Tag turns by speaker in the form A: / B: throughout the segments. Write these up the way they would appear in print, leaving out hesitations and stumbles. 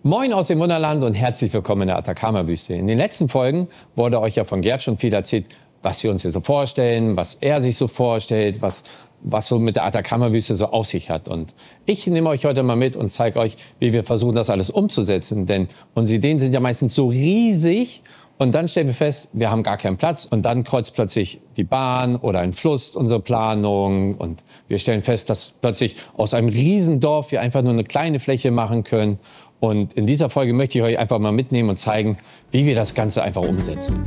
A: Moin aus dem Wunderland und herzlich willkommen in der Atacama-Wüste. In den letzten Folgen wurde euch ja von Gerd schon viel erzählt, was wir uns hier so vorstellen, was er sich so vorstellt, was so mit der Atacama-Wüste so auf sich hat. Und ich nehme euch heute mal mit und zeige euch, wie wir versuchen, das alles umzusetzen. Denn unsere Ideen sind ja meistens so riesig und dann stellen wir fest, wir haben gar keinen Platz. Und dann kreuzt plötzlich die Bahn oder ein Fluss unsere Planung. Und wir stellen fest, dass plötzlich aus einem Riesendorf wir einfach nur eine kleine Fläche machen können. Und in dieser Folge möchte ich euch einfach mal mitnehmen und zeigen, wie wir das Ganze einfach umsetzen.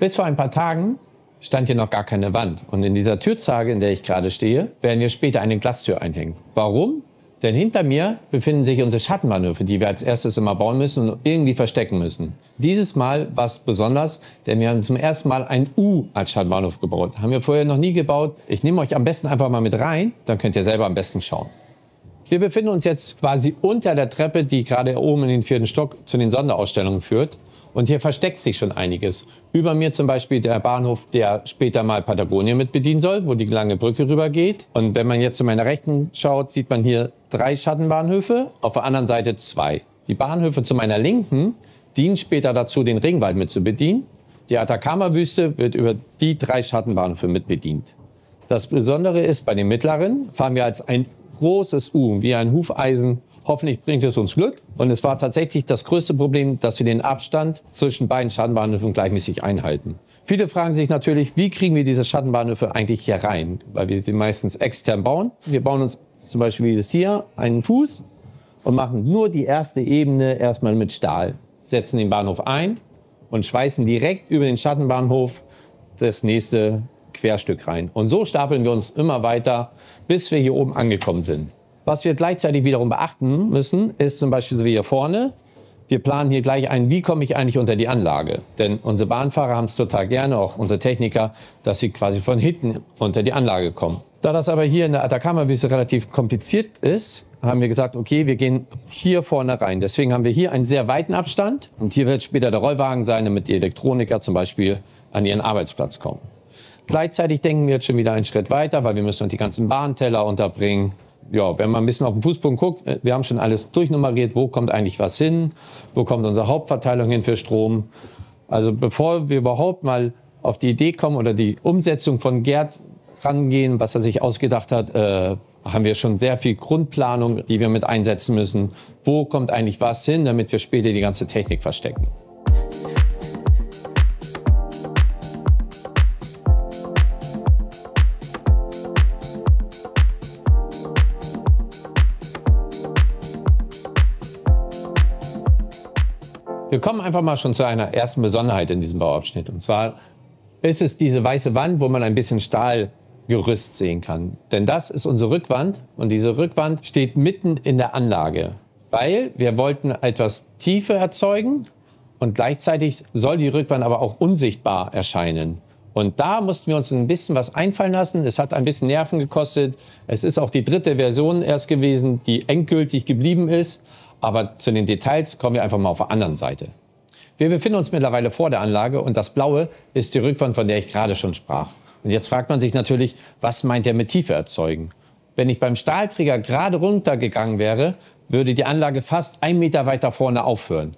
A: Bis vor ein paar Tagen stand hier noch gar keine Wand. Und in dieser Türzage, in der ich gerade stehe, werden wir später eine Glastür einhängen. Warum? Denn hinter mir befinden sich unsere Schattenbahnhöfe, die wir als erstes immer bauen müssen und irgendwie verstecken müssen. Dieses Mal war es besonders, denn wir haben zum ersten Mal ein U als Schattenbahnhof gebaut. Haben wir vorher noch nie gebaut. Ich nehme euch am besten einfach mal mit rein, dann könnt ihr selber am besten schauen. Wir befinden uns jetzt quasi unter der Treppe, die gerade oben in den 4. Stock zu den Sonderausstellungen führt. Und hier versteckt sich schon einiges. Über mir zum Beispiel der Bahnhof, der später mal Patagonien mit bedienen soll, wo die lange Brücke rüber geht. Und wenn man jetzt zu meiner Rechten schaut, sieht man hier 3 Schattenbahnhöfe, auf der anderen Seite 2. Die Bahnhöfe zu meiner Linken dienen später dazu, den Regenwald mit zu bedienen. Die Atacama-Wüste wird über die 3 Schattenbahnhöfe mit bedient. Das Besondere ist, bei den mittleren fahren wir als ein großes U, wie ein Hufeisen. Hoffentlich bringt es uns Glück. Und es war tatsächlich das größte Problem, dass wir den Abstand zwischen beiden Schattenbahnhöfen gleichmäßig einhalten. Viele fragen sich natürlich, wie kriegen wir diese Schattenbahnhöfe eigentlich hier rein? Weil wir sie meistens extern bauen. Wir bauen uns zum Beispiel wie das hier einen Fuß und machen nur die erste Ebene erstmal mit Stahl. Setzen den Bahnhof ein und schweißen direkt über den Schattenbahnhof das nächste Querstück rein. Und so stapeln wir uns immer weiter, bis wir hier oben angekommen sind. Was wir gleichzeitig wiederum beachten müssen, ist zum Beispiel so wie hier vorne. Wir planen hier gleich ein, wie komme ich eigentlich unter die Anlage? Denn unsere Bahnfahrer haben es total gerne, auch unsere Techniker, dass sie quasi von hinten unter die Anlage kommen. Da das aber hier in der Atacama-Wüste relativ kompliziert ist, haben wir gesagt, okay, wir gehen hier vorne rein. Deswegen haben wir hier einen sehr weiten Abstand. Und hier wird später der Rollwagen sein, damit die Elektroniker zum Beispiel an ihren Arbeitsplatz kommen. Gleichzeitig denken wir jetzt schon wieder einen Schritt weiter, weil wir müssen noch die ganzen Bahnteller unterbringen. Ja, wenn man ein bisschen auf den Fußboden guckt, wir haben schon alles durchnummeriert, wo kommt eigentlich was hin, wo kommt unsere Hauptverteilung hin für Strom. Also bevor wir überhaupt mal auf die Idee kommen oder die Umsetzung von Gerd rangehen, was er sich ausgedacht hat, haben wir schon sehr viel Grundplanung, die wir mit einsetzen müssen. Wo kommt eigentlich was hin, damit wir später die ganze Technik verstecken. Wir kommen einfach mal schon zu einer ersten Besonderheit in diesem Bauabschnitt. Und zwar ist es diese weiße Wand, wo man ein bisschen Stahlgerüst sehen kann. Denn das ist unsere Rückwand und diese Rückwand steht mitten in der Anlage. Weil wir wollten etwas Tiefe erzeugen und gleichzeitig soll die Rückwand aber auch unsichtbar erscheinen. Und da mussten wir uns ein bisschen was einfallen lassen. Es hat ein bisschen Nerven gekostet. Es ist auch die 3. Version erst gewesen, die endgültig geblieben ist. Aber zu den Details kommen wir einfach mal auf der anderen Seite. Wir befinden uns mittlerweile vor der Anlage und das Blaue ist die Rückwand, von der ich gerade schon sprach. Und jetzt fragt man sich natürlich, was meint er mit Tiefe erzeugen? Wenn ich beim Stahlträger gerade runtergegangen wäre, würde die Anlage fast 1 Meter weiter vorne aufhören.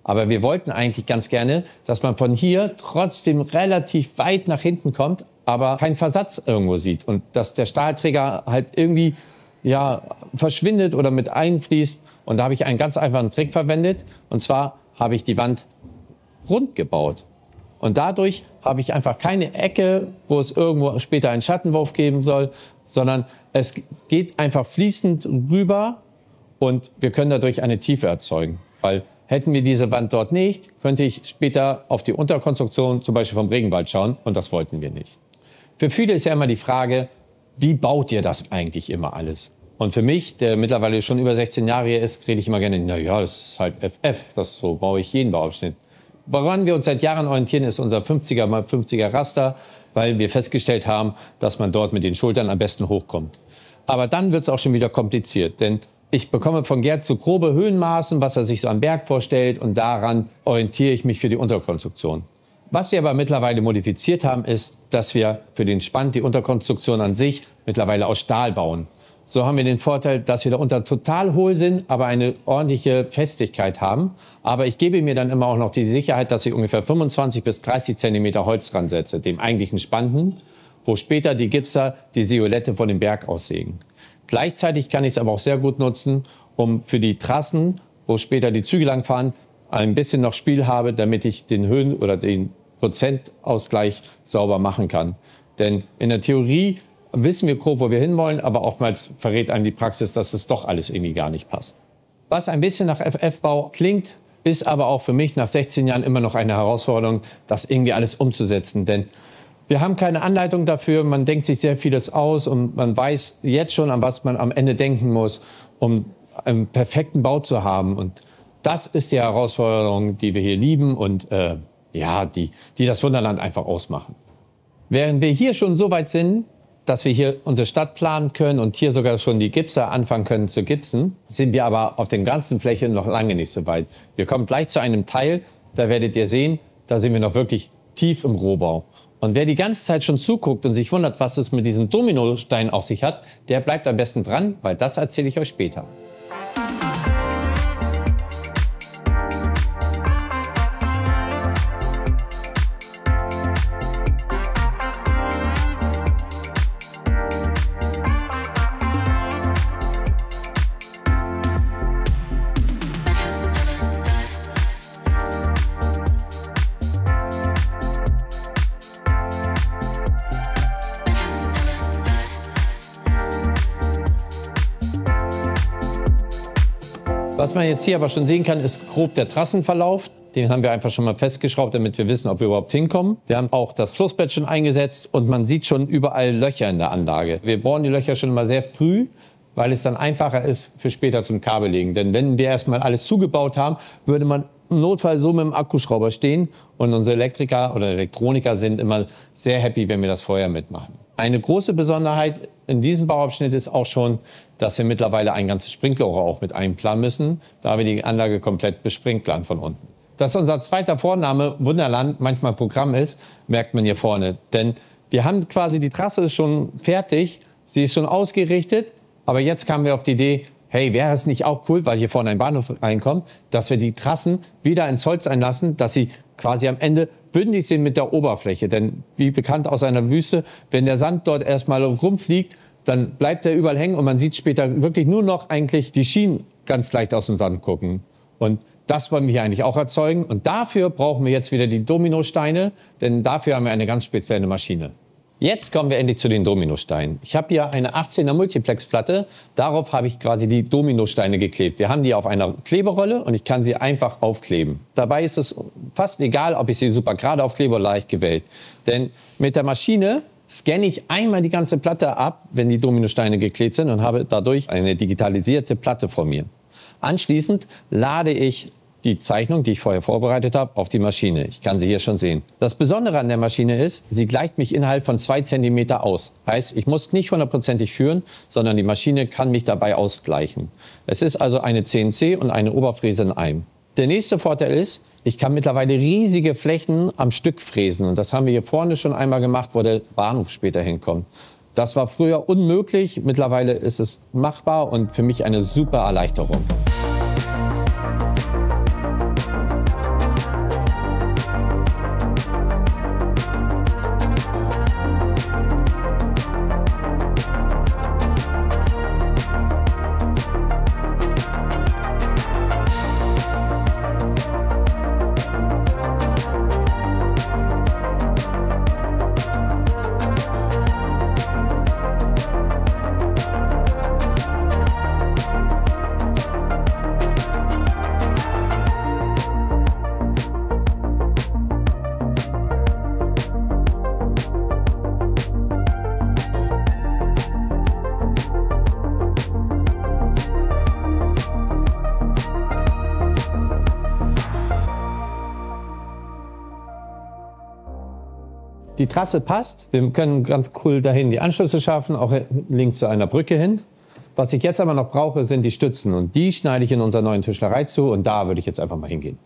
A: Aber wir wollten eigentlich ganz gerne, dass man von hier trotzdem relativ weit nach hinten kommt, aber keinen Versatz irgendwo sieht. Und dass der Stahlträger halt irgendwie verschwindet oder mit einfließt. Und da habe ich einen ganz einfachen Trick verwendet. Und zwar habe ich die Wand rund gebaut. Und dadurch habe ich einfach keine Ecke, wo es irgendwo später einen Schattenwurf geben soll, sondern es geht einfach fließend rüber und wir können dadurch eine Tiefe erzeugen. Weil hätten wir diese Wand dort nicht, könnte ich später auf die Unterkonstruktion zum Beispiel vom Regenwald schauen und das wollten wir nicht. Für viele ist ja immer die Frage, wie baut ihr das eigentlich immer alles? Und für mich, der mittlerweile schon über 16 Jahre hier ist, rede ich immer gerne, naja, das ist halt FF, so baue ich jeden Bauabschnitt. Woran wir uns seit Jahren orientieren, ist unser 50er x 50er Raster, weil wir festgestellt haben, dass man dort mit den Schultern am besten hochkommt. Aber dann wird es auch schon wieder kompliziert, denn ich bekomme von Gerd so grobe Höhenmaßen, was er sich so am Berg vorstellt, und daran orientiere ich mich für die Unterkonstruktion. Was wir aber mittlerweile modifiziert haben, ist, dass wir für den Spand die Unterkonstruktion an sich mittlerweile aus Stahl bauen. So haben wir den Vorteil, dass wir darunter total hohl sind, aber eine ordentliche Festigkeit haben. Aber ich gebe mir dann immer auch noch die Sicherheit, dass ich ungefähr 25 bis 30 Zentimeter Holz dran setze, dem eigentlichen Spanden, wo später die Gipser die Silhouette von dem Berg aussägen. Gleichzeitig kann ich es aber auch sehr gut nutzen, um für die Trassen, wo später die Züge langfahren, ein bisschen noch Spiel habe, damit ich den Höhen- oder den Prozentausgleich sauber machen kann. Denn in der Theorie wissen wir grob, wo wir hinwollen, aber oftmals verrät einem die Praxis, dass es doch alles irgendwie gar nicht passt. Was ein bisschen nach FF-Bau klingt, ist aber auch für mich nach 16 Jahren immer noch eine Herausforderung, das irgendwie alles umzusetzen. Denn wir haben keine Anleitung dafür, man denkt sich sehr vieles aus und man weiß jetzt schon, an was man am Ende denken muss, um einen perfekten Bau zu haben. Und das ist die Herausforderung, die wir hier lieben und die das Wunderland einfach ausmachen. Während wir hier schon so weit sind, dass wir hier unsere Stadt planen können und hier sogar schon die Gipser anfangen können zu gipsen, sind wir aber auf den ganzen Flächen noch lange nicht so weit. Wir kommen gleich zu einem Teil, da werdet ihr sehen, da sind wir noch wirklich tief im Rohbau. Und wer die ganze Zeit schon zuguckt und sich wundert, was es mit diesem Dominostein auf sich hat, der bleibt am besten dran, weil das erzähle ich euch später. Was man jetzt hier aber schon sehen kann, ist grob der Trassenverlauf. Den haben wir einfach schon mal festgeschraubt, damit wir wissen, ob wir überhaupt hinkommen. Wir haben auch das Flussbett schon eingesetzt und man sieht schon überall Löcher in der Anlage. Wir bohren die Löcher schon mal sehr früh, weil es dann einfacher ist für später zum Kabellegen. Denn wenn wir erstmal alles zugebaut haben, würde man im Notfall so mit dem Akkuschrauber stehen. Und unsere Elektriker oder Elektroniker sind immer sehr happy, wenn wir das vorher mitmachen. Eine große Besonderheit in diesem Bauabschnitt ist auch schon, dass wir mittlerweile ein ganzes Sprinklerrohr auch mit einplanen müssen, da wir die Anlage komplett besprinklern von unten. Dass unser zweiter Vorname Wunderland manchmal Programm ist, merkt man hier vorne. Denn wir haben quasi, die Trasse ist schon fertig, sie ist schon ausgerichtet, aber jetzt kamen wir auf die Idee, hey, wäre es nicht auch cool, weil hier vorne ein Bahnhof reinkommt, dass wir die Trassen wieder ins Holz einlassen, dass sie quasi am Ende bündig sind mit der Oberfläche. Denn wie bekannt aus einer Wüste, wenn der Sand dort erstmal rumfliegt, dann bleibt er überall hängen und man sieht später wirklich nur noch eigentlich die Schienen ganz leicht aus dem Sand gucken. Und das wollen wir hier eigentlich auch erzeugen. Und dafür brauchen wir jetzt wieder die Dominosteine, denn dafür haben wir eine ganz spezielle Maschine. Jetzt kommen wir endlich zu den Dominosteinen. Ich habe hier eine 18er Multiplex-Platte. Darauf habe ich quasi die Dominosteine geklebt. Wir haben die auf einer Kleberolle und ich kann sie einfach aufkleben. Dabei ist es fast egal, ob ich sie super gerade aufklebe oder leicht gewellt. Denn mit der Maschine scanne ich einmal die ganze Platte ab, wenn die Dominosteine geklebt sind und habe dadurch eine digitalisierte Platte vor mir. Anschließend lade ich die Zeichnung, die ich vorher vorbereitet habe, auf die Maschine. Ich kann sie hier schon sehen. Das Besondere an der Maschine ist, sie gleicht mich innerhalb von 2 cm aus. Heißt, ich muss nicht 100%ig führen, sondern die Maschine kann mich dabei ausgleichen. Es ist also eine CNC und eine Oberfräse in einem. Der nächste Vorteil ist, ich kann mittlerweile riesige Flächen am Stück fräsen. Und das haben wir hier vorne schon einmal gemacht, wo der Bahnhof später hinkommt. Das war früher unmöglich. Mittlerweile ist es machbar und für mich eine super Erleichterung. Die Trasse passt. Wir können ganz cool dahin die Anschlüsse schaffen, auch links zu einer Brücke hin. Was ich jetzt aber noch brauche, sind die Stützen. Und die schneide ich in unserer neuen Tischlerei zu. Und da würde ich jetzt einfach mal hingehen.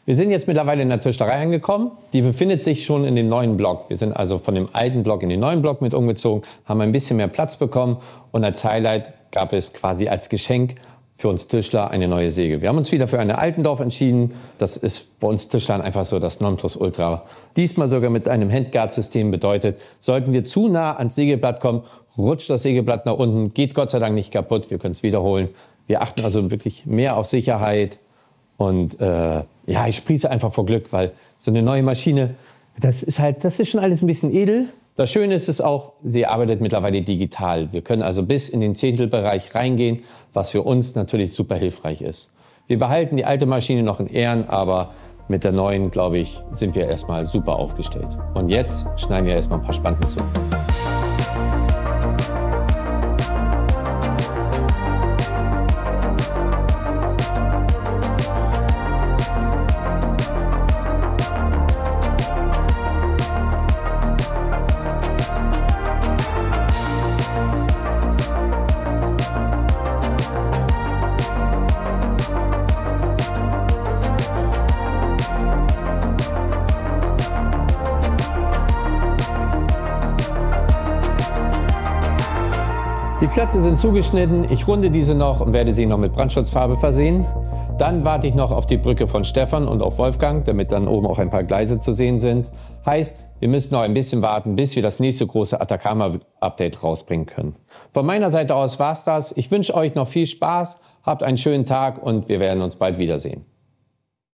A: Wir sind jetzt mittlerweile in der Tischlerei angekommen. Die befindet sich schon in dem neuen Block. Wir sind also von dem alten Block in den neuen Block mit umgezogen, haben ein bisschen mehr Platz bekommen. Und als Highlight gab es quasi als Geschenk für uns Tischler eine neue Säge. Wir haben uns wieder für eine Altendorf entschieden. Das ist bei uns Tischlern einfach so das Nonplusultra. Diesmal sogar mit einem Handguard-System bedeutet, sollten wir zu nah ans Sägeblatt kommen, rutscht das Sägeblatt nach unten, geht Gott sei Dank nicht kaputt, wir können es wiederholen. Wir achten also wirklich mehr auf Sicherheit und ja, ich sprieße einfach vor Glück, weil so eine neue Maschine, das ist schon alles ein bisschen edel. Das Schöne ist es auch, sie arbeitet mittlerweile digital. Wir können also bis in den Zehntelbereich reingehen, was für uns natürlich super hilfreich ist. Wir behalten die alte Maschine noch in Ehren, aber mit der neuen, glaube ich, sind wir erstmal super aufgestellt. Und jetzt schneiden wir erstmal ein paar Spanten zu. Die Klötze sind zugeschnitten, ich runde diese noch und werde sie noch mit Brandschutzfarbe versehen. Dann warte ich noch auf die Brücke von Stefan und auf Wolfgang, damit dann oben auch ein paar Gleise zu sehen sind. Heißt, wir müssen noch ein bisschen warten, bis wir das nächste große Atacama-Update rausbringen können. Von meiner Seite aus war's das. Ich wünsche euch noch viel Spaß, habt einen schönen Tag und wir werden uns bald wiedersehen.